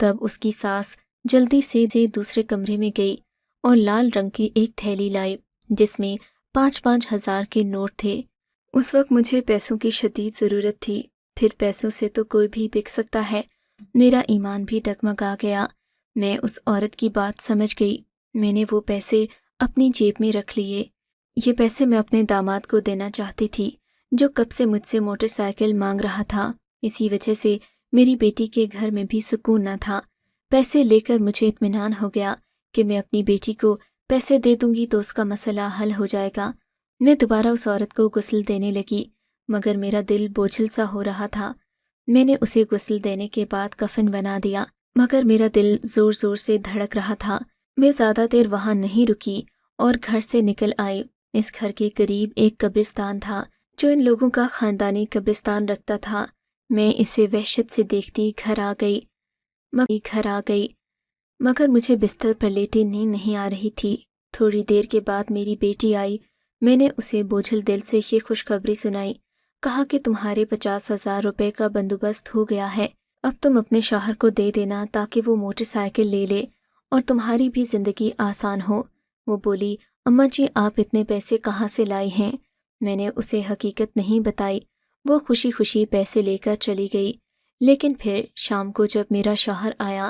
تب اس کی ساس جلدی سے دوسرے کمرے میں گئی اور لال رنگ کی ایک تھیلی لائی جس میں 5,000 کے نوٹ تھے۔ اس وقت مجھے پیسوں کی شدید ضرورت تھی، پھر پیسوں سے تو کوئی بھی بک سکتا ہے۔ میرا ایمان بھی ڈگمگا گیا۔ میں اس عورت کی بات سمجھ گئی۔ میں نے وہ پیسے اپنی جیب میں رکھ لیے۔ یہ پیسے میں اپنے داماد کو دینا چاہتی تھی جو کب سے مجھ سے موٹر سائیکل مانگ رہا تھا۔ اسی وجہ سے میری بیٹی کے گھر میں بھی سکون نہ تھا۔ پیسے لے کر مجھے اطمینان ہو گیا کہ میں اپنی بیٹی کو پیسے دے دوں گی تو اس کا مسئلہ حل ہو جائے گا۔ میں دوبارہ اس عورت کو غسل دینے لگی، مگر میرا دل بوجھل سا ہو رہا تھا۔ میں نے اسے غسل دینے کے بعد کفن بنا دیا، مگر میرا دل زور زور سے دھڑک رہا تھا۔ میں زیادہ دیر وہاں نہیں رکی اور گھر سے نکل آئی۔ اس گھر کے قریب ایک قبرستان تھا جو ان لوگوں کا خاندانی قبرستان رکھتا تھا۔ میں اسے وحشت سے دیکھتی گھر آ گئی مگر مجھے بستر پر لیٹے نیند نہیں آ رہی تھی۔ تھوڑی دیر کے بعد میری بیٹی آئی۔ میں نے اسے بوجھل دل سے یہ خوشخبری سنائی، کہا کہ تمہارے 50,000 روپے کا بندوبست ہو گیا ہے، اب تم اپنے شوہر کو دے دینا تاکہ وہ موٹر سائیکل لے لے اور تمہاری بھی زندگی آسان ہو۔ وہ بولی، اماں جی آپ اتنے پیسے کہاں سے لائی ہیں؟ میں نے اسے حقیقت نہیں بتائی۔ وہ خوشی خوشی پیسے لے کر چلی گئی، لیکن پھر شام کو جب میرا شوہر آیا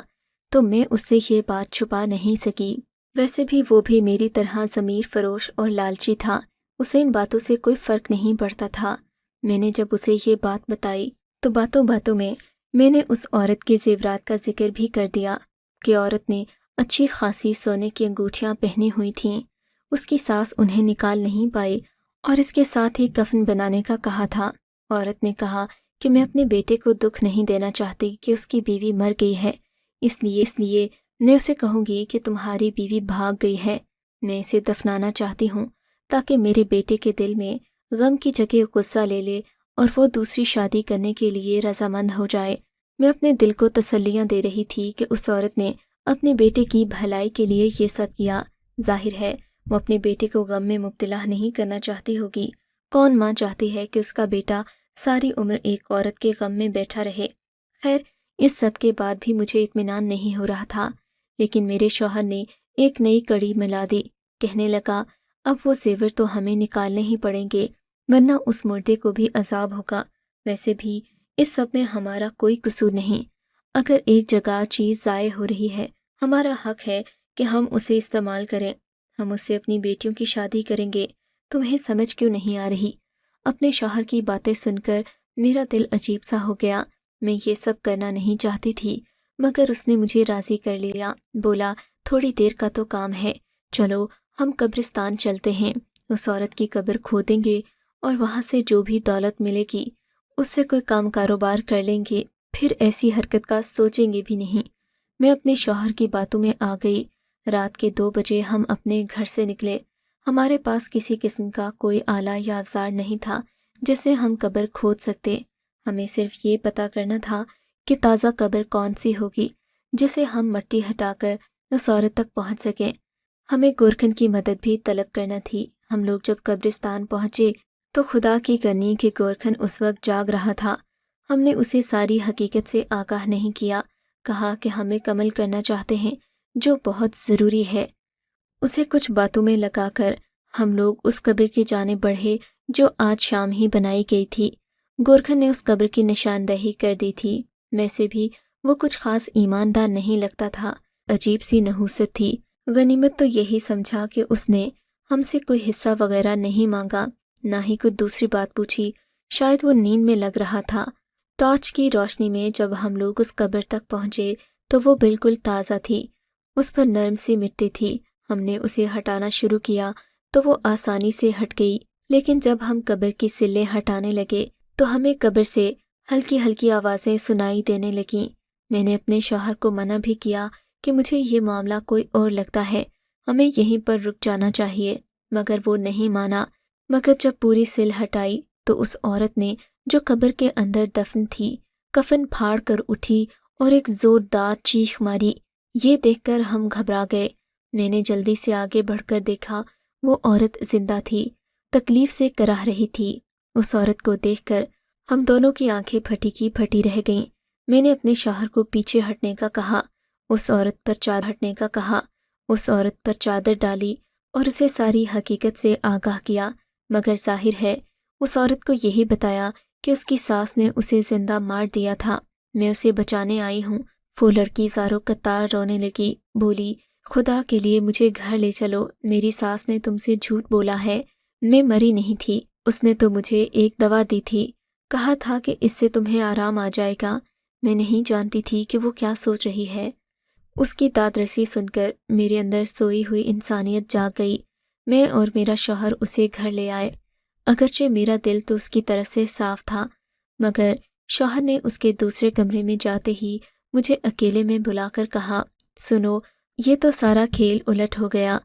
تو میں اس سے یہ بات چھپا نہیں سکی۔ ویسے بھی وہ بھی میری طرح ضمیر فروش اور لالچی تھا، اسے ان باتوں سے کوئی فرق نہیں پڑتا تھا۔ میں نے جب اسے یہ بات بتائی تو باتوں باتوں میں نے اس عورت کے زیورات کا ذکر بھی کر دیا کہ عورت نے اچھی خاصی سونے کی انگوٹھیاں پہنی ہوئی تھیں، اس کی ساس انہیں نکال نہیں پائی اور اس کے ساتھ ہی کفن بنانے کا کہا تھا۔ عورت نے کہا کہ میں اپنے بیٹے کو دکھ نہیں دینا چاہتی کہ اس کی بیوی مر گئی ہے، اس لیے میں اسے کہوں گی کہ تمہاری بیوی بھاگ گئی ہے۔ میں اسے دفنانا چاہتی ہوں تاکہ میرے بیٹے کے دل میں غم کی جگہ غصہ لے لے اور وہ دوسری شادی کرنے کے لیے رضامند ہو جائے۔ میں اپنے دل کو تسلیاں دے رہی تھی کہ اس عورت نے اپنے بیٹے کی بھلائی کے لیے یہ سب کیا۔ ظاہر ہے وہ اپنے بیٹے کو غم میں مبتلا نہیں کرنا چاہتی ہوگی۔ کون ماں چاہتی ہے کہ اس کا بیٹا ساری عمر ایک عورت کے غم میں بیٹھا رہے؟ خیر، اس سب کے بعد بھی مجھے اطمینان نہیں ہو رہا تھا، لیکن میرے شوہر نے ایک نئی کڑی ملا دی۔ کہنے لگا، اب وہ زیور تو ہمیں نکالنے ہی پڑیں گے ورنہ اس مردے کو بھی عذاب ہوگا۔ ویسے بھی اس سب میں ہمارا کوئی قصور نہیں۔ اگر ایک جگہ چیز ضائع ہو رہی ہے، ہمارا حق ہے کہ ہم اسے استعمال کریں۔ ہم اس سے اپنی بیٹیوں کی شادی کریں گے۔ تمہیں سمجھ کیوں نہیں آ رہی؟ اپنے شوہر کی باتیں سن کر میرا دل عجیب سا ہو گیا۔ میں یہ سب کرنا نہیں چاہتی تھی، مگر اس نے مجھے راضی کر لیا۔ بولا، تھوڑی دیر کا تو کام ہے، چلو ہم قبرستان چلتے ہیں، اس عورت کی قبر کھودیں گے اور وہاں سے جو بھی دولت ملے گی اس سے کوئی کام کاروبار کر لیں گے، پھر ایسی حرکت کا سوچیں گے بھی نہیں۔ میں اپنے شوہر کی باتوں میں آ گئی۔ رات کے 2 بجے ہم اپنے گھر سے نکلے۔ ہمارے پاس کسی قسم کا کوئی آلہ یا اوزار نہیں تھا جس سے ہم قبر کھود سکتے۔ ہمیں صرف یہ پتہ کرنا تھا کہ تازہ قبر کون سی ہوگی جسے ہم مٹی ہٹا کر اس عورت تک پہنچ سکیں۔ ہمیں گورکھن کی مدد بھی طلب کرنا تھی۔ ہم لوگ جب قبرستان پہنچے تو خدا کی کرنی کہ گورکھن اس وقت جاگ رہا تھا۔ ہم نے اسے ساری حقیقت سے آگاہ نہیں کیا، کہا کہ ہمیں عمل کرنا چاہتے ہیں جو بہت ضروری ہے۔ اسے کچھ باتوں میں لگا کر ہم لوگ اس قبر کی جانب بڑھے جو آج شام ہی بنائی گئی تھی۔ گورکھن نے اس قبر کی نشاندہی کر دی تھی۔ ویسے بھی وہ کچھ خاص ایماندار نہیں لگتا تھا، عجیب سی نحوست تھی۔ غنیمت تو یہی سمجھا کہ اس نے ہم سے کوئی حصہ وغیرہ نہیں مانگا، نہ ہی کوئی دوسری بات پوچھی۔ شاید وہ نیند میں لگ رہا تھا۔ ٹارچ کی روشنی میں جب ہم لوگ اس قبر تک پہنچے تو وہ بالکل تازہ تھی، اس پر نرم سی مٹی تھی۔ ہم نے اسے ہٹانا شروع کیا تو وہ آسانی سے ہٹ گئی، لیکن جب ہم قبر کی سلیں ہٹانے لگے تو ہمیں قبر سے ہلکی ہلکی آوازیں سنائی دینے لگیں۔ میں نے اپنے شوہر کو منع بھی کیا کہ مجھے یہ معاملہ کوئی اور لگتا ہے، ہمیں یہیں پر رک جانا چاہیے، مگر وہ نہیں مانا۔ مگر جب پوری سل ہٹائی تو اس عورت نے جو قبر کے اندر دفن تھی کفن پھاڑ کر اٹھی اور ایک زوردار چیخ ماری۔ یہ دیکھ کر ہم گھبرا گئے۔ میں نے جلدی سے آگے بڑھ کر دیکھا، وہ عورت زندہ تھی، تکلیف سے کراہ رہی تھی۔ اس عورت کو دیکھ کر ہم دونوں کی آنکھیں پھٹی کی پھٹی رہ گئیں۔ میں نے اپنے شوہر کو پیچھے ہٹنے کا کہا، اس عورت پر چادر ہٹنے کا کہا، اس عورت پر چادر ڈالی اور اسے ساری حقیقت سے آگاہ کیا، مگر ظاہر ہے اس عورت کو یہی بتایا کہ اس کی ساس نے اسے زندہ مار دیا تھا۔ میں اسے بچانے آئی ہوں۔ وہ لڑکی زاروں قطار رونے لگی، بولی خدا کے لیے مجھے گھر لے چلو، میری ساس نے تم سے جھوٹ بولا ہے، میں مری نہیں تھی، اس نے تو مجھے ایک دوا دی تھی، کہا تھا کہ اس سے تمہیں آرام آ جائے گا۔ میں نہیں جانتی تھی کہ وہ کیا سوچ رہی ہے۔ اس کی داد رسی سن کر میرے اندر سوئی ہوئی انسانیت جاگ گئی۔ میں اور میرا شوہر اسے گھر لے آئے۔ اگرچہ میرا دل تو اس کی طرف سے صاف تھا، مگر شوہر نے اس کے دوسرے کمرے میں جاتے ہی مجھے اکیلے میں بلا کر کہا، سنو، یہ تو سارا کھیل الٹ ہو گیا۔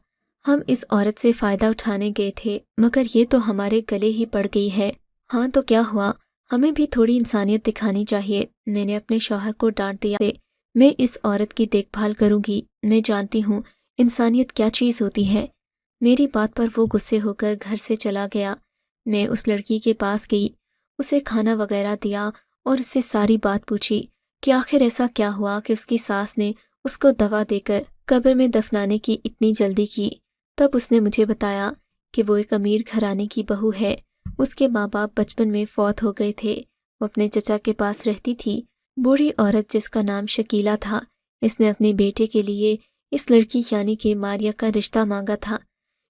ہم اس عورت سے فائدہ اٹھانے گئے تھے، مگر یہ تو ہمارے گلے ہی پڑ گئی ہے۔ ہاں تو کیا ہوا، ہمیں بھی تھوڑی انسانیت دکھانی چاہیے۔ میں نے اپنے شوہر کو ڈانٹ دیا، میں اس عورت کی دیکھ بھال کروں گی، میں جانتی ہوں انسانیت کیا چیز ہوتی ہے۔ میری بات پر وہ غصے ہو کر گھر سے چلا گیا۔ میں اس لڑکی کے پاس گئی، اسے کھانا وغیرہ دیا اور اس سے ساری بات پوچھی کہ آخر ایسا کیا ہوا کہ اس کی ساس نے اس کو دوا دے کر قبر میں دفنانے کی اتنی جلدی کی۔ تب اس نے مجھے بتایا کہ وہ ایک امیر گھرانے کی بہو ہے، اس کے ماں باپ بچپن میں فوت ہو گئے تھے، وہ اپنے چچا کے پاس رہتی تھی۔ بوڑھی عورت جس کا نام شکیلہ تھا، اس نے اپنے بیٹے کے لیے اس لڑکی یعنی کہ ماریا کا رشتہ مانگا تھا۔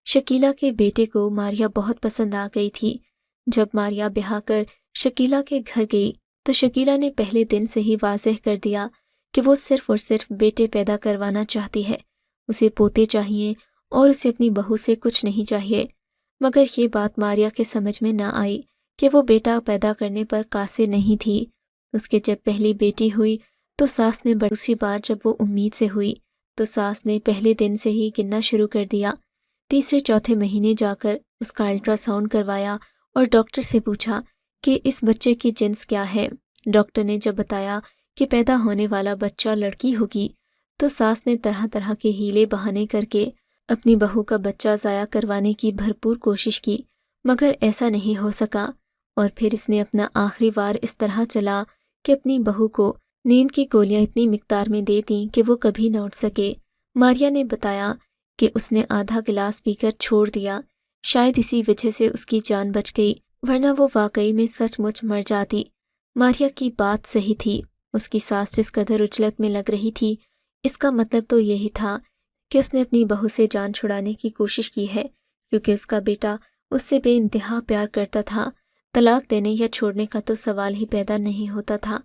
شکیلہ کے بیٹے کو ماریا بہت پسند آ گئی تھی۔ جب ماریا بیاہ کر شکیلہ کے گھر گئی تو شکیلہ نے پہلے دن سے ہی واضح کر دیا کہ وہ صرف اور صرف بیٹے پیدا کروانا چاہتی ہے، اسے پوتے چاہیے اور اسے اپنی بہو سے کچھ نہیں چاہیے۔ مگر یہ بات ماریا کے سمجھ میں نہ آئی کہ وہ بیٹا پیدا کرنے پر قاصر نہیں تھی۔ اس کے جب پہلی بیٹی ہوئی تو ساس نے دوسری بار جب وہ امید سے ہوئی تو ساس نے پہلے دن سے ہی گننا شروع کر دیا۔ تیسرے چوتھے مہینے جا کر اس کا الٹرا ساؤنڈ کروایا اور ڈاکٹر سے پوچھا کہ اس بچے کی جنس کیا ہے۔ ڈاکٹر نے جب بتایا کہ پیدا ہونے والا بچہ لڑکی ہوگی تو ساس نے طرح طرح کے ہیلے بہانے کر کے اپنی بہو کا بچہ ضائع کروانے کی بھرپور کوشش کی، مگر ایسا نہیں ہو سکا، اور پھر اس نے اپنا آخری وار اس طرح چلا کہ اپنی بہو کو نیند کی گولیاں اتنی مقدار میں دے دیں کہ وہ کبھی نہ اٹھ سکے۔ ماریا نے بتایا کہ اس نے آدھا گلاس پی کر چھوڑ دیا، شاید اسی وجہ سے اس کی جان بچ گئی، ورنہ وہ واقعی میں سچ مچ مر جاتی۔ ماریا کی بات صحیح تھی، اس کی ساس جس قدر عجلت میں لگ رہی تھی، اس کا مطلب تو یہی تھا کہ اس نے اپنی بہو سے جان چھڑانے کی کوشش کی ہے، کیونکہ اس کا بیٹا اس سے بے انتہا پیار کرتا تھا۔ طلاق دینے یا چھوڑنے کا تو سوال ہی پیدا نہیں ہوتا تھا۔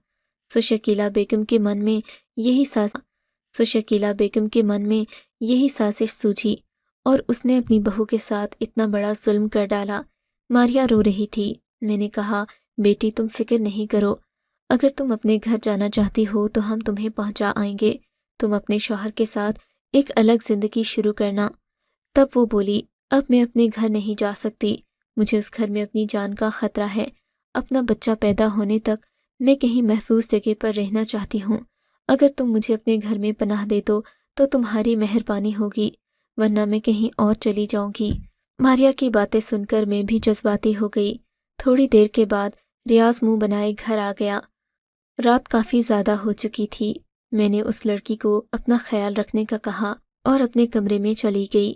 شکیلہ بیگم کے من میں یہی سازش سوجھی اور اس نے اپنی بہو کے ساتھ اتنا بڑا ظلم کر ڈالا۔ ماریا رو رہی تھی۔ میں نے کہا، بیٹی تم فکر نہیں کرو، اگر تم اپنے گھر جانا چاہتی ہو تو ہم تمہیں پہنچا آئیں گے، تم اپنے شوہر کے ساتھ ایک الگ زندگی شروع کرنا۔ تب وہ بولی، اب میں اپنے گھر نہیں جا سکتی، مجھے اس گھر میں اپنی جان کا خطرہ ہے، اپنا بچہ پیدا ہونے تک میں کہیں محفوظ جگہ پر رہنا چاہتی ہوں، اگر تم مجھے اپنے گھر میں پناہ دے دو تو تمہاری مہربانی ہوگی، ورنہ میں کہیں اور چلی جاؤں گی۔ ماریا کی باتیں سن کر میں بھی جذباتی ہو گئی۔ تھوڑی دیر کے بعد ریاض منہ بنائے گھر آ گیا۔ رات کافی زیادہ ہو چکی تھی۔ میں نے اس لڑکی کو اپنا خیال رکھنے کا کہا اور اپنے کمرے میں چلی گئی۔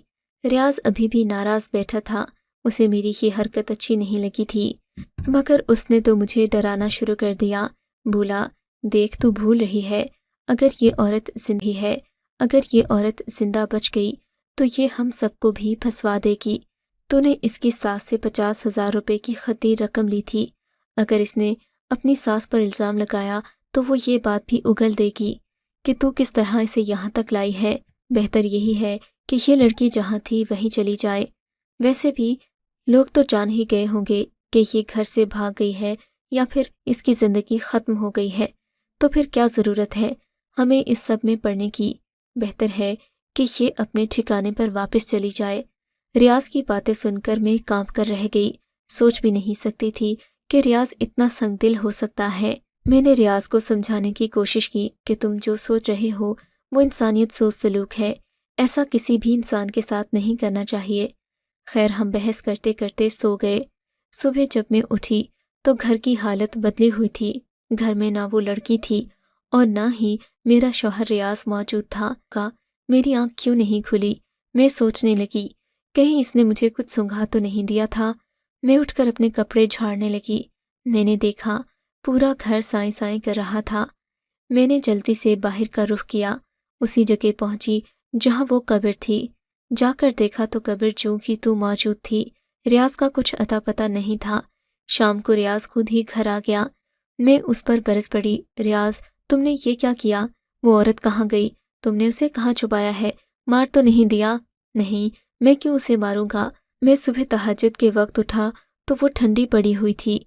ریاض ابھی بھی ناراض بیٹھا تھا، اسے میری یہ حرکت اچھی نہیں لگی تھی، مگر اس نے تو مجھے ڈرانا شروع کر دیا۔ بولا، دیکھ تو بھول رہی ہے، اگر یہ عورت زندہ بچ گئی تو یہ ہم سب کو بھی پھنسوا دے گی۔ تو نے اس کی ساس سے 50,000 روپے کی خطی رقم لی تھی، اگر اس نے اپنی ساس پر الزام لگایا تو وہ یہ بات بھی اگل دے گی کہ تو کس طرح اسے یہاں تک لائی ہے۔ بہتر یہی ہے کہ یہ لڑکی جہاں تھی وہیں چلی جائے۔ ویسے بھی لوگ تو جان ہی گئے ہوں گے کہ یہ گھر سے بھاگ گئی ہے یا پھر اس کی زندگی ختم ہو گئی ہے، تو پھر کیا ضرورت ہے ہمیں اس سب میں پڑنے کی؟ بہتر ہے کہ یہ اپنے ٹھکانے پر واپس چلی جائے۔ ریاض کی باتیں سن کر میں کانپ کر رہ گئی، سوچ بھی نہیں سکتی تھی کہ ریاض اتنا سنگ دل ہو سکتا ہے۔ میں نے ریاض کو سمجھانے کی کوشش کی کہ تم جو سوچ رہے ہو وہ انسانیت سوچ سلوک ہے، ایسا کسی بھی انسان کے ساتھ نہیں کرنا چاہیے۔ خیر، ہم بحث کرتے کرتے سو گئے۔ صبح جب میں اٹھی تو گھر کی حالت بدلی ہوئی تھی، گھر میں نہ وہ لڑکی تھی اور نہ ہی میرا شوہر ریاض موجود تھا کا میری آنکھ کیوں نہیں کھلی؟ میں سوچنے لگی کہیں اس نے مجھے کچھ سنگھا تو نہیں دیا تھا۔ میں اٹھ کر اپنے کپڑے جھاڑنے لگی۔ میں نے دیکھا پورا گھر سائیں سائیں کر رہا تھا۔ میں نے جلدی سے باہر کا رخ کیا، اسی جگہ پہنچی جہاں وہ قبر تھی۔ جا کر دیکھا تو قبر جوں کی تو موجود تھی۔ ریاض کا کچھ اتا پتہ نہیں تھا۔ شام کو ریاض خود ہی گھر آ گیا۔ میں اس پر برس پڑی، ریاض تم نے یہ کیا کیا؟ وہ عورت کہاں گئی؟ تم نے اسے کہاں چھپایا ہے؟ مار تو نہیں دیا؟ نہیں، میں کیوں اسے ماروں گا؟ میں صبح تہجد کے وقت اٹھا تو وہ ٹھنڈی پڑی ہوئی تھی،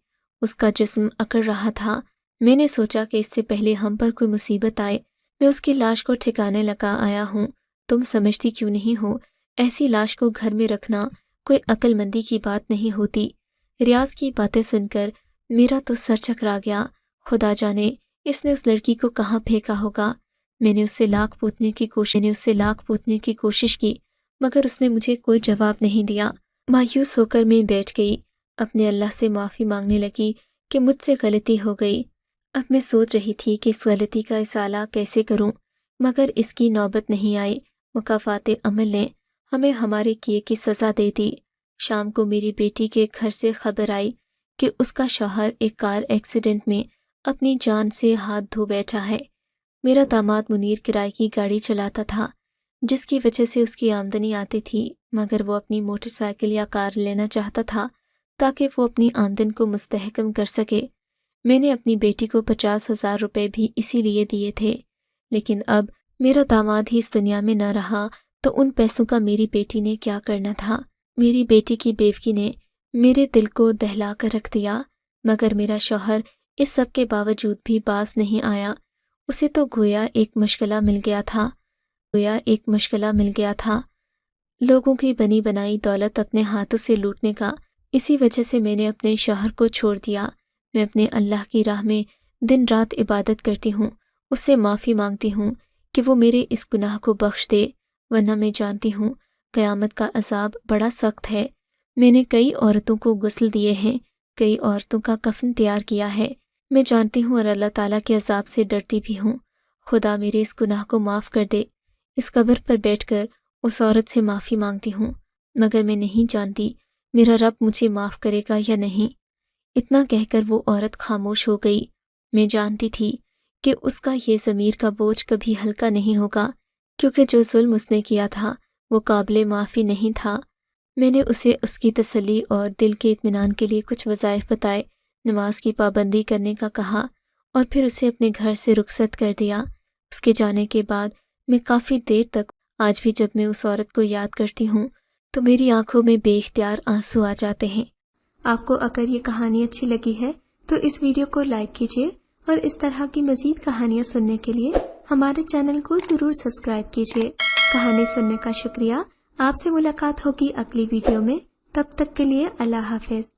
اس کا جسم اکڑ رہا تھا۔ میں نے سوچا کہ اس سے پہلے ہم پر کوئی مصیبت آئے میں اس کی لاش کو ٹھکانے لگا آیا ہوں۔ تم سمجھتی کیوں نہیں ہو ایسی لاش کو گھر میں رکھنا کوئی عقل مندی کی بات نہیں ہوتی۔ ریاض کی باتیں سن کر میرا تو سر چکرا گیا۔ خدا جانے اس نے اس لڑکی کو کہاں پھینکا ہوگا۔ میں نے اس سے لاکھ پوچھنے کی کوشش کی مگر اس نے مجھے کوئی جواب نہیں دیا۔ مایوس ہو کر میں بیٹھ گئی، اپنے اللہ سے معافی مانگنے لگی کہ مجھ سے غلطی ہو گئی۔ اب میں سوچ رہی تھی کہ اس غلطی کا ازالہ کیسے کروں، مگر اس کی نوبت نہیں آئی۔ مکافات عمل نے ہمیں ہمارے کیے کی سزا دے دی۔ شام کو میری بیٹی کے گھر سے خبر آئی کہ اس کا شوہر ایک کار ایکسیڈنٹ میں اپنی جان سے ہاتھ دھو بیٹھا ہے۔ میرا داماد منیر کرائے کی گاڑی چلاتا تھا جس کی وجہ سے اس کی آمدنی آتی تھی، مگر وہ اپنی موٹر سائیکل یا کار لینا چاہتا تھا تاکہ وہ اپنی آمدن کو مستحکم کر سکے۔ میں نے اپنی بیٹی کو 50,000 روپے بھی اسی لیے دیے تھے، لیکن اب میرا داماد ہی اس دنیا میں نہ رہا تو ان پیسوں کا میری بیٹی نے کیا کرنا تھا؟ میری بیٹی کی بیوی نے میرے دل کو دہلا کر رکھ دیا، مگر میرا شوہر اس سب کے باوجود بھی باز نہیں آیا۔ اسے تو گویا ایک مشغلہ مل گیا تھا لوگوں کی بنی بنائی دولت اپنے ہاتھوں سے لوٹنے کا۔ اسی وجہ سے میں نے اپنے شوہر کو چھوڑ دیا۔ میں اپنے اللہ کی راہ میں دن رات عبادت کرتی ہوں، اس سے معافی مانگتی ہوں کہ وہ میرے اس گناہ کو بخش دے، ورنہ میں جانتی ہوں قیامت کا عذاب بڑا سخت ہے۔ میں نے کئی عورتوں کو غسل دیے ہیں، کئی عورتوں کا کفن تیار کیا ہے، میں جانتی ہوں اور اللہ تعالیٰ کے عذاب سے ڈرتی بھی ہوں۔ خدا میرے اس گناہ کو معاف کر دے۔ اس قبر پر بیٹھ کر اس عورت سے معافی مانگتی ہوں، مگر میں نہیں جانتی میرا رب مجھے معاف کرے گا یا نہیں۔ اتنا کہہ کر وہ عورت خاموش ہو گئی۔ میں جانتی تھی کہ اس کا یہ ضمیر کا بوجھ کبھی ہلکا نہیں ہوگا، کیونکہ جو ظلم اس نے کیا تھا وہ قابل معافی نہیں تھا۔ میں نے اسے اس کی تسلی اور دل کے اطمینان کے لیے کچھ وظائف بتائے، نماز کی پابندی کرنے کا کہا اور پھر اسے اپنے گھر سے رخصت کر دیا۔ اس کے جانے کے بعد میں کافی دیر تک آج بھی جب میں اس عورت کو یاد کرتی ہوں تو میری آنکھوں میں بے اختیار آنسو آ جاتے ہیں۔ آپ کو اگر یہ کہانی اچھی لگی ہے تو اس ویڈیو کو لائک کیجیے اور اس طرح کی مزید کہانیاں سننے کے لیے ہمارے چینل کو ضرور سبسکرائب کیجیے۔ کہانی سننے کا شکریہ۔ آپ سے ملاقات ہوگی اگلی ویڈیو میں، تب تک کے لیے اللہ حافظ۔